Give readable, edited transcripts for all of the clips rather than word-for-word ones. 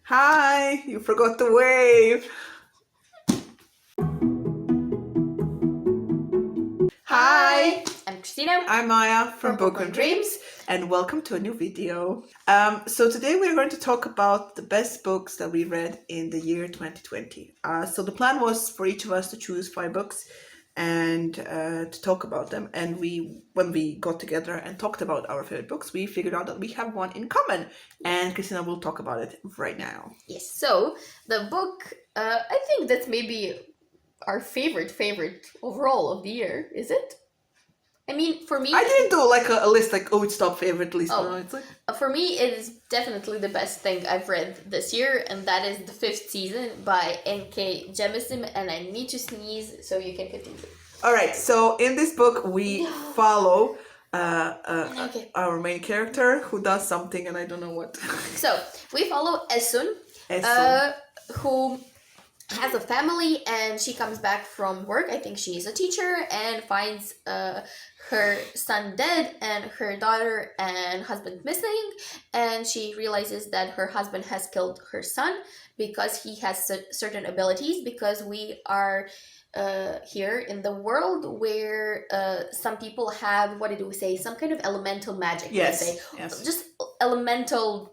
Hi, you forgot to wave. Hi, I'm Christina. I'm Maya from From Book and Dreams, and welcome to a new video. So today we're going to talk about the best books that we read in the year 2020. So the plan was for each of us to choose 5 books and to talk about them. And when we got together and talked about our favorite books, we figured out that we have one in common. And Christina will talk about it right now. Yes, so the book, I think that's maybe our favorite overall of the year, is it? I mean, for me... I didn't do like a list like, oh, it's top favorite list. Oh. No, it's like... For me, it is definitely the best thing I've read this year, and that is the 5th season by N.K. Jemisim, and I need to sneeze so you can continue. All right, so in this book, we follow Okay. our main character who does something, and I don't know what. So, we follow Esun, who has a family, and she comes back from work. I think she is a teacher, and finds her son dead and her daughter and husband missing, and she realizes that her husband has killed her son because he has certain abilities, because we are here in the world where some people have, what did we say, some kind of elemental magic. Yes, let's say. yes. Just elemental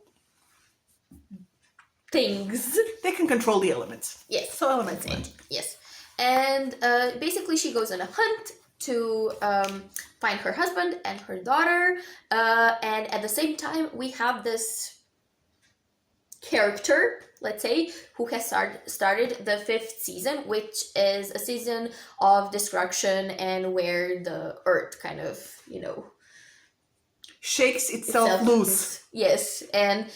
things. They can control the elements. Yes. So elements. Yes. And basically she goes on a hunt to find her husband and her daughter. And at the same time, we have this character, let's say, who has started the 5th season, which is a season of destruction and where the earth kind of, shakes itself loose. Yes, and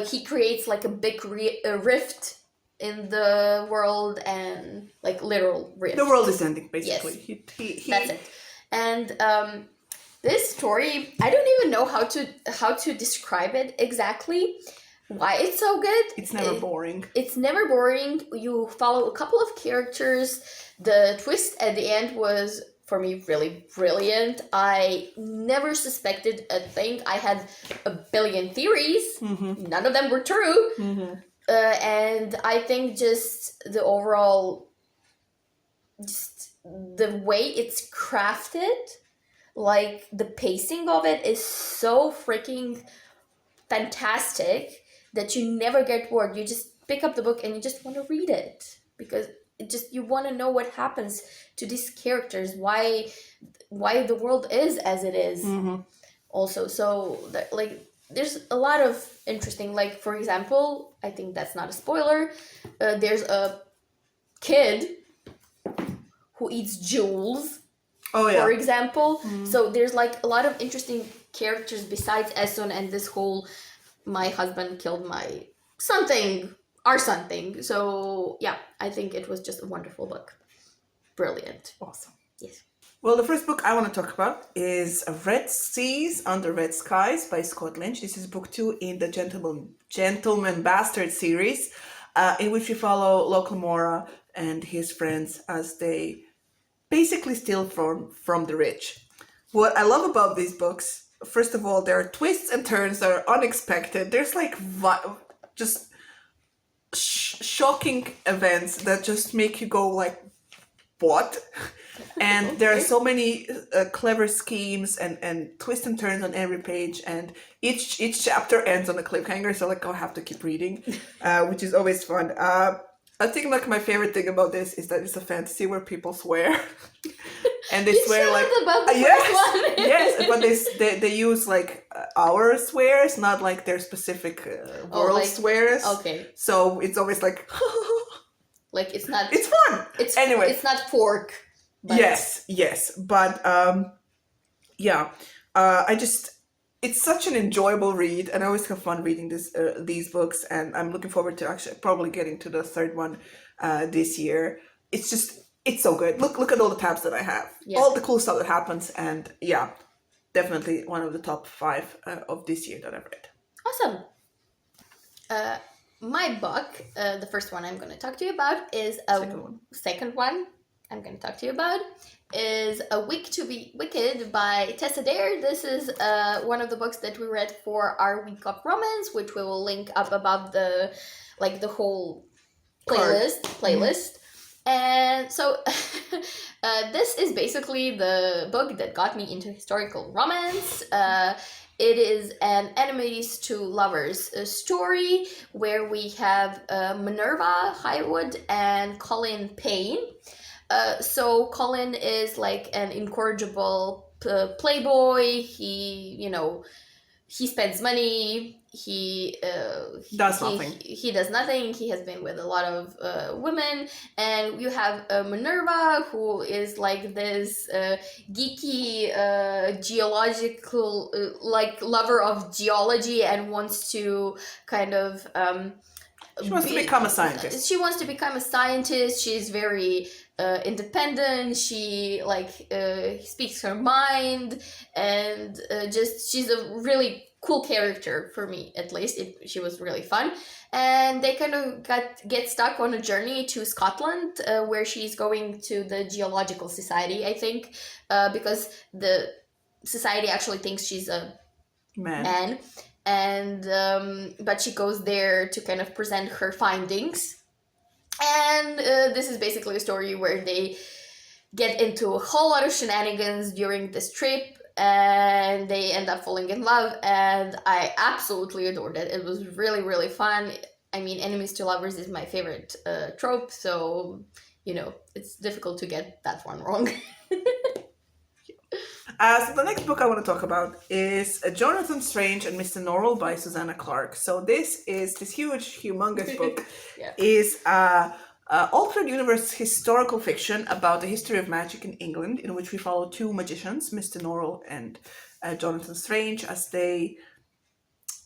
he creates like a big rift in the world, and like literal rift. The world is ending, basically. Yes. That's it. And this story, I don't even know how to describe it exactly. Why it's so good. It's never boring. It's never boring. You follow a couple of characters. The twist at the end was, for me, really brilliant. I never suspected a thing. I had a billion theories. Mm-hmm. None of them were true. Mm-hmm. And I think just the overall, just the way it's crafted, like the pacing of it is so freaking fantastic that you never get bored. You just pick up the book and you just want to read it, because you want to know what happens to these characters, why the world is as it is. Mm-hmm. Also, so there's a lot of interesting, like, for example, I think that's not a spoiler, there's a kid who eats jewels. Oh, yeah. For example. Mm-hmm. So there's like a lot of interesting characters besides Esun and this whole my husband killed my something. So yeah, I think it was just a wonderful book. Brilliant. Awesome. Yes. Well, the first book I want to talk about is Red Seas Under Red Skies by Scott Lynch. This is book 2 in the Gentleman Bastard series, in which we follow Local Mora and his friends as they basically steal from the rich. What I love about these books, first of all, there are twists and turns that are unexpected. There's like just shocking events that just make you go like, what? And there are so many clever schemes and twists and turns on every page, and each chapter ends on a cliffhanger, so like I'll have to keep reading, which is always fun. I think like my favorite thing about this is that it's a fantasy where people swear. And they swear like about the yes, first one. yes, but they use like our swears, not like their specific world swears. Okay. So it's always like like it's not. It's fun. Anyway, it's not fork. But... Yes, but yeah, it's such an enjoyable read, and I always have fun reading these books, and I'm looking forward to actually probably getting to the 3rd one this year. It's so good. Look at all the tabs that I have, all the cool stuff that happens, and yeah, definitely one of the top 5 of this year that I've read. Awesome. My book, the first one I'm going to talk to you about is second one I'm going to talk to you about is A Week to Be Wicked by Tessa Dare. This is one of the books that we read for our week of romance, which we will link up above the like the whole playlist. And so this is basically the book that got me into historical romance. It is an enemies to lovers story where we have Minerva Highwood and Colin Payne. So Colin is like an incorrigible playboy. He spends money. He does nothing. He does nothing. He has been with a lot of women, and you have Minerva, who is like this geeky geological like lover of geology and wants to kind of she wants to become a scientist. She wants to become a scientist. She's very independent. She speaks her mind, and she's a really cool character for me, at least. She was really fun. And they kind of get stuck on a journey to Scotland, where she's going to the Geological Society, I think, because the society actually thinks she's a man. And but she goes there to kind of present her findings. And this is basically a story where they get into a whole lot of shenanigans during this trip, and they end up falling in love, and I absolutely adored it. It was really, really fun. I mean, enemies to lovers is my favorite trope, so, it's difficult to get that one wrong. So the next book I want to talk about is Jonathan Strange and Mr. Norrell by Susanna Clarke. So this huge, humongous book is alternate universe historical fiction about the history of magic in England, in which we follow two magicians, Mr. Norrell and Jonathan Strange, as they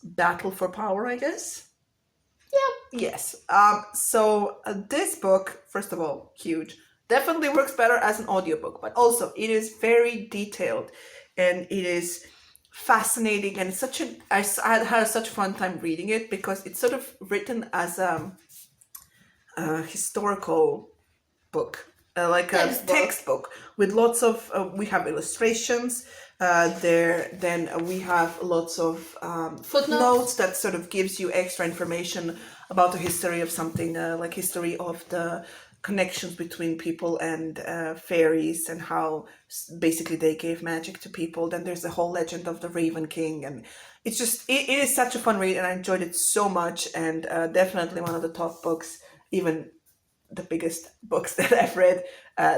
battle for power, I guess. Yeah. Yes. So this book, first of all, huge. Definitely works better as an audiobook, but also it is very detailed and it is fascinating, and it's I had such a fun time reading it because it's sort of written as a historical book, like a textbook with lots of we have illustrations then we have lots of footnotes that sort of gives you extra information about the history of something, like history of the connections between people and fairies, and how basically they gave magic to people. Then there's the whole legend of the Raven King, and it's just it is such a fun read, and I enjoyed it so much, and definitely one of the top books, even the biggest books that I've read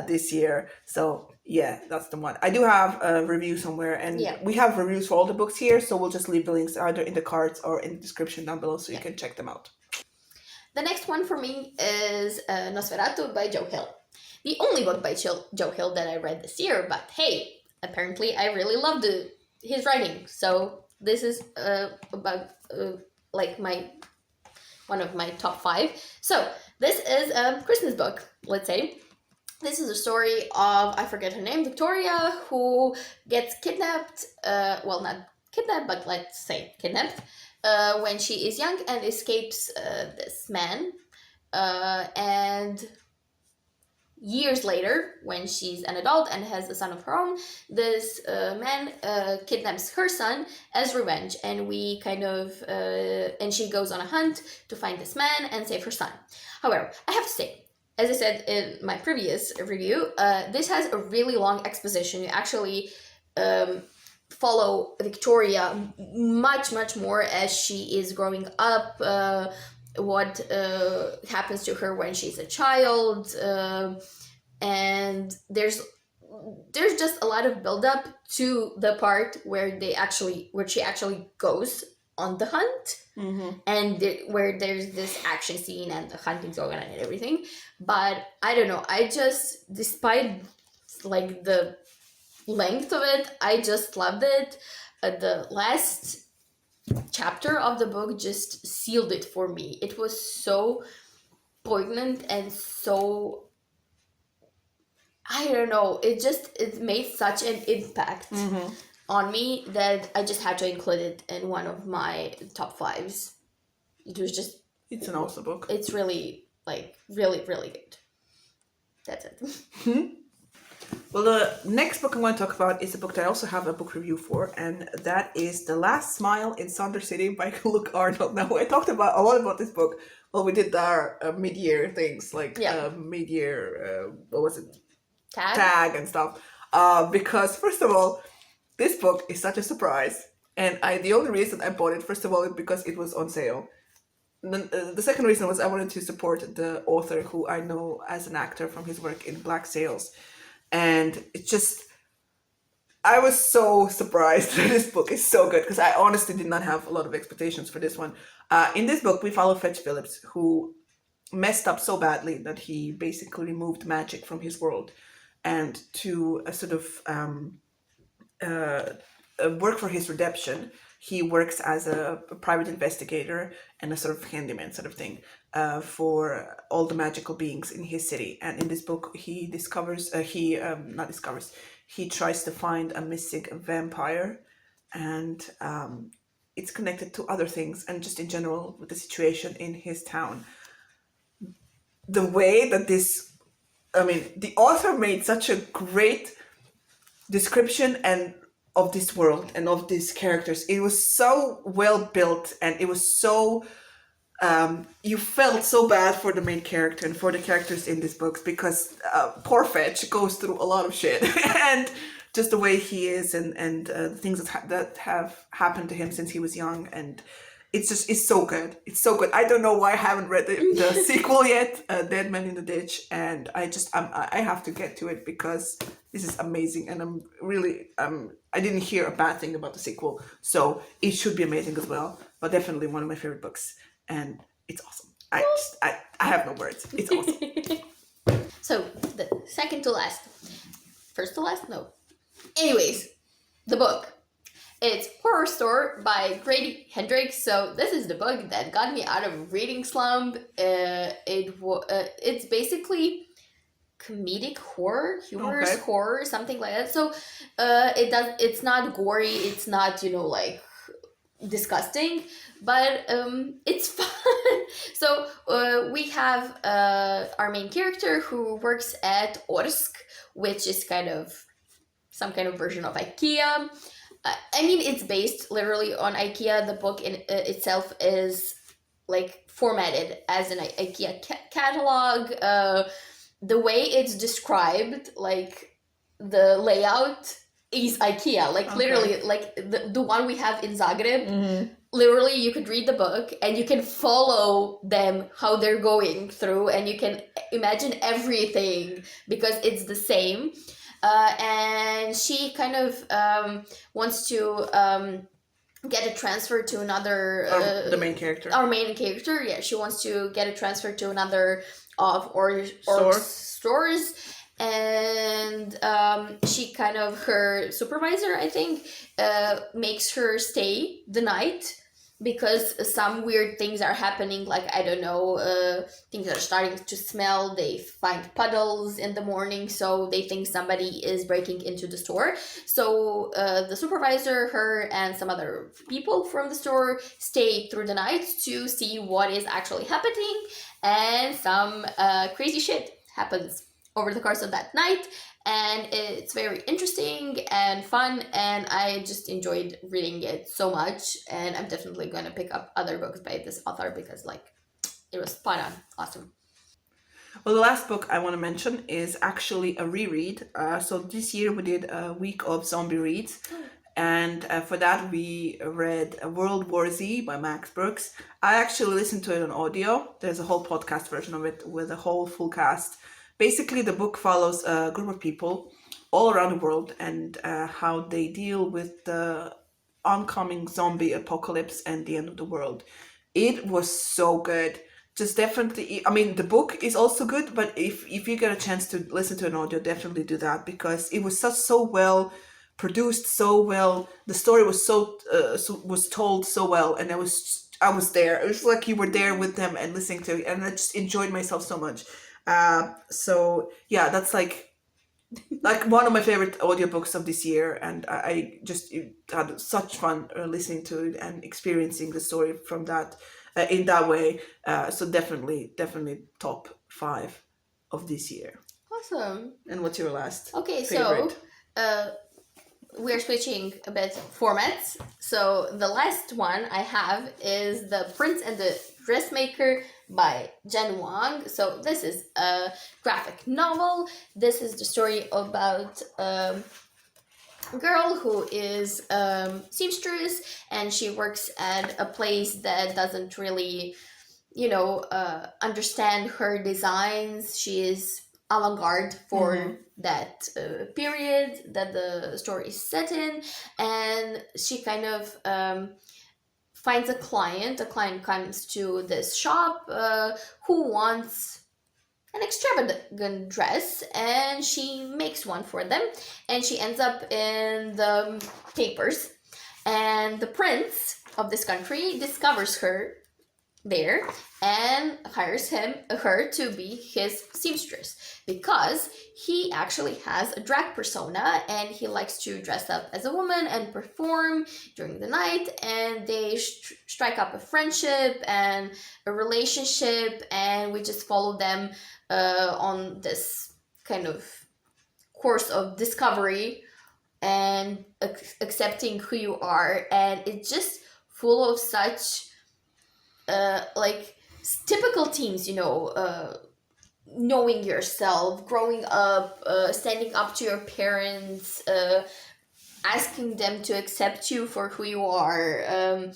this year. So yeah, that's the one. I do have a review somewhere, and we have reviews for all the books here, so we'll just leave the links either in the cards or in the description down below, so you can check them out. The next one for me is Nosferatu by Joe Hill. The only book by Joe Hill that I read this year, but hey, apparently I really loved his writing. So this is about like one of my top 5. So this is a Christmas book, let's say. This is a story of, I forget her name, Victoria, who gets kidnapped, well, not kidnapped, but let's say kidnapped, when she is young, and escapes this man. And years later, when she's an adult and has a son of her own, this man kidnaps her son as revenge, and we kind of and she goes on a hunt to find this man and save her son. However, I have to say, as I said in my previous review, this has a really long exposition. You actually follow Victoria much more as she is growing up, what happens to her when she's a child, and there's just a lot of build-up to the part where she actually goes on the hunt, and where there's this action scene and the hunting's going on and everything. But I don't know, I just, despite like the length of it, I just loved it. The last chapter of the book just sealed it for me. It was so poignant and so, I don't know, it made such an impact on me that I just had to include it in one of my top 5s. It's an awesome book. It's really, like, really, really good. That's it. Well, the next book I'm going to talk about is a book that I also have a book review for, and that is The Last Smile in Sunder City by Luke Arnold. Now, I talked about a lot about this book. Well, we did our mid-year things, like mid-year, what was it? Tag and stuff. Because, first of all, this book is such a surprise. And the only reason I bought it, first of all, is because it was on sale. The second reason was I wanted to support the author who I know as an actor from his work in Black Sails. And it's just, I was so surprised that this book is so good because I honestly did not have a lot of expectations for this one. In this book, we follow Fetch Phillips, who messed up so badly that he basically removed magic from his world, and to sort of work for his redemption, he works as a private investigator and a sort of handyman sort of thing for all the magical beings in his city. And in this book, he discovers, he tries to find a missing vampire, and it's connected to other things and just in general with the situation in his town. The way that the author made such a great description and of this world and of these characters. It was so well built, and it was so you felt so bad for the main character and for the characters in these books, because poor Fetch goes through a lot of shit and just the way he is, and things that have happened to him since he was young. And it's so good. It's so good. I don't know why I haven't read the sequel yet, Dead Man in the Ditch, and I have to get to it because this is amazing, and I'm really I didn't hear a bad thing about the sequel, so it should be amazing as well. But definitely one of my favorite books, and it's awesome. I have no words. It's awesome. So the second to last, first to last, no. Anyways, the book. It's Horrorstor by Grady Hendrix. So this is the book that got me out of a reading slump. It's basically comedic horror, humorous horror, something like that. So it's not gory, it's not, like disgusting, but it's fun. So we have our main character who works at Orsk, which is kind of some kind of version of IKEA. It's based literally on IKEA. The book in itself is like formatted as an IKEA catalog. The way it's described, like the layout is IKEA. Like literally, like the one we have in Zagreb. Mm-hmm. Literally, you could read the book and you can follow them how they're going through, and you can imagine everything because it's the same. And she kind of wants to get a transfer to another... the main character. Our main character, yeah. She wants to get a transfer to another of stores. And she kind of, her supervisor, I think, makes her stay the night because some weird things are happening, like, I don't know, things are starting to smell, they find puddles in the morning, so they think somebody is breaking into the store. So the supervisor, her, and some other people from the store stay through the night to see what is actually happening, and some crazy shit happens over the course of that night. And it's very interesting and fun, and I just enjoyed reading it so much, and I'm definitely going to pick up other books by this author because, like, it was spot on. Awesome. Well, the last book I want to mention is actually a reread. So this year we did a week of zombie reads, and for that we read World War Z by Max Brooks. I actually listened to it on audio. There's a whole podcast version of it with a whole full cast. Basically, the book follows a group of people all around the world and how they deal with the oncoming zombie apocalypse and the end of the world. It was so good. Just definitely, the book is also good, but if you get a chance to listen to an audio, definitely do that because it was so well produced, so well. The story was was told so well, and I was there. It was like you were there with them and listening to it, and I just enjoyed myself so much. So yeah, that's like one of my favorite audiobooks of this year, and I just had such fun listening to it and experiencing the story from that in that way. So definitely top 5 of this year. Awesome. And what's your last Okay, favorite? so we're switching a bit formats. So the last one I have is The Prince and the Dressmaker by Jen Wang. So this is a graphic novel. This is the story about girl who is seamstress, and she works at a place that doesn't really understand her designs. She is avant-garde for that period that the story is set in, and she kind of finds a client. A client comes to this shop who wants an extravagant dress, and she makes one for them, and she ends up in the papers, and the prince of this country discovers her there and hires her to be his seamstress, because he actually has a drag persona and he likes to dress up as a woman and perform during the night, and they strike up a friendship and a relationship, and we just follow them on this kind of course of discovery and accepting who you are, and it's just full of such like typical themes, knowing yourself, growing up, standing up to your parents, asking them to accept you for who you are,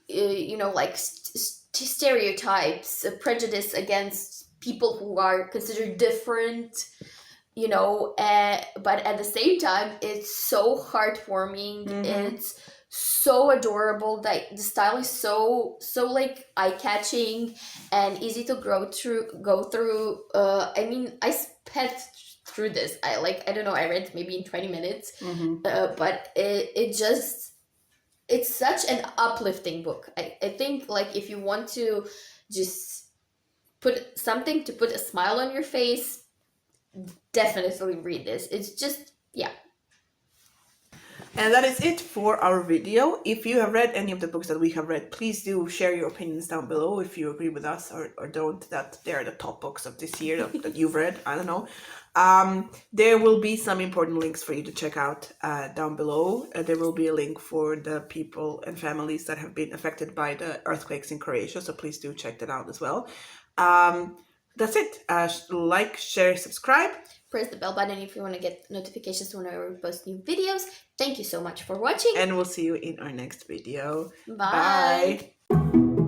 like stereotypes, prejudice against people who are considered different, but at the same time, it's so heartwarming. It's so adorable. That the style is so like eye-catching and easy to go through. I mean, I sped through this. I don't know, I read maybe in 20 minutes. But it's such an uplifting book. I think, like, if you want to just put something to put a smile on your face, definitely read this. It's just, yeah. And that is it for our video. If you have read any of the books that we have read, please do share your opinions down below if you agree with us or don't, that they are the top books of this year that you've read. I don't know. There will be some important links for you to check out down below. There will be a link for the people and families that have been affected by the earthquakes in Croatia, so please do check that out as well. That's it. Like, share, subscribe. Press the bell button if you want to get notifications whenever we post new videos. Thank you so much for watching. And we'll see you in our next video. Bye. Bye.